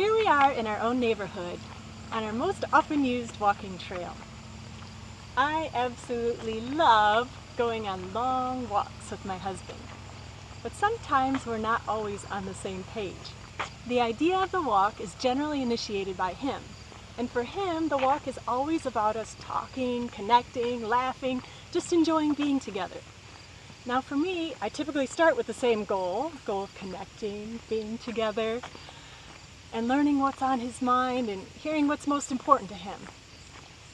Here we are in our own neighborhood on our most often used walking trail. I absolutely love going on long walks with my husband, but sometimes we're not always on the same page. The idea of the walk is generally initiated by him, and for him the walk is always about us talking, connecting, laughing, just enjoying being together. Now for me, I typically start with the same goal of connecting, being together, and learning what's on his mind and hearing what's most important to him.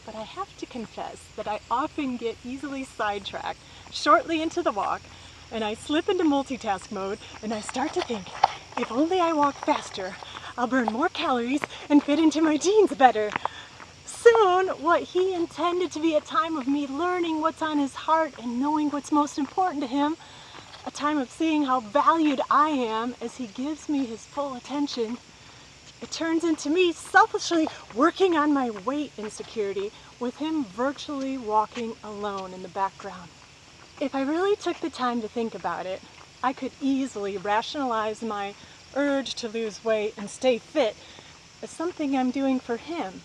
But I have to confess that I often get easily sidetracked shortly into the walk, and I slip into multitask mode and I start to think, if only I walk faster, I'll burn more calories and fit into my jeans better. Soon, what he intended to be a time of me learning what's on his heart and knowing what's most important to him, a time of seeing how valued I am as he gives me his full attention, it turns into me selfishly working on my weight insecurity with him virtually walking alone in the background. If I really took the time to think about it, I could easily rationalize my urge to lose weight and stay fit as something I'm doing for him,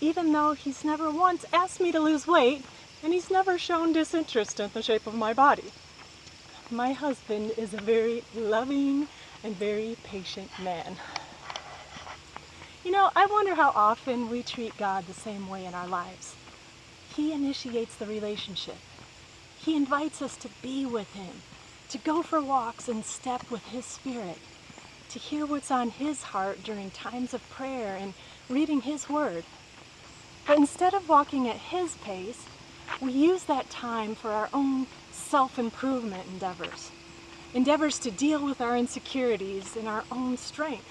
even though he's never once asked me to lose weight and he's never shown disinterest in the shape of my body. My husband is a very loving and very patient man. You know, I wonder how often we treat God the same way in our lives. He initiates the relationship. He invites us to be with him, to go for walks in step with his spirit, to hear what's on his heart during times of prayer and reading his word. But instead of walking at his pace, we use that time for our own self-improvement endeavors to deal with our insecurities in our own strength.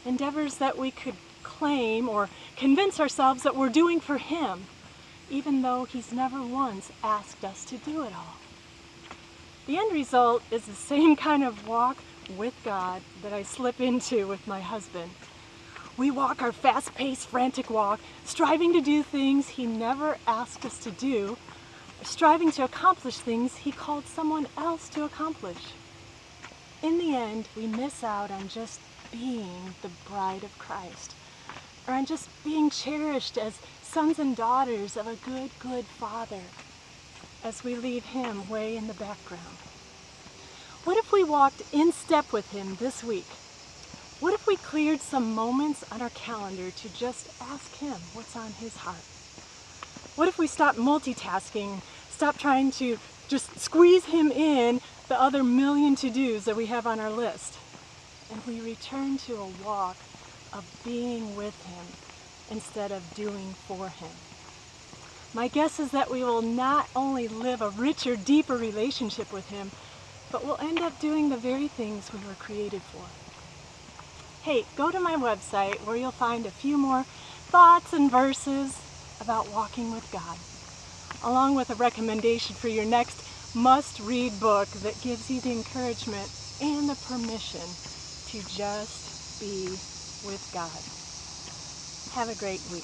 Endeavors that we could claim or convince ourselves that we're doing for him, even though he's never once asked us to do it all. The end result is the same kind of walk with God that I slip into with my husband. We walk our fast-paced, frantic walk, striving to do things he never asked us to do, striving to accomplish things he called someone else to accomplish. In the end, we miss out on just being the bride of Christ, or on just being cherished as sons and daughters of a good Father, as we leave him way in the background. What if we walked in step with him this week? What if we cleared some moments on our calendar to just ask him what's on his heart? What if we stopped multitasking, stopped trying to just squeeze him in the other million to-dos that we have on our list, and we return to a walk of being with him instead of doing for him? My guess is that we will not only live a richer, deeper relationship with him, but we'll end up doing the very things we were created for. Hey, go to my website where you'll find a few more thoughts and verses about walking with God, along with a recommendation for your next must-read book that gives you the encouragement and the permission to just be with God. Have a great week.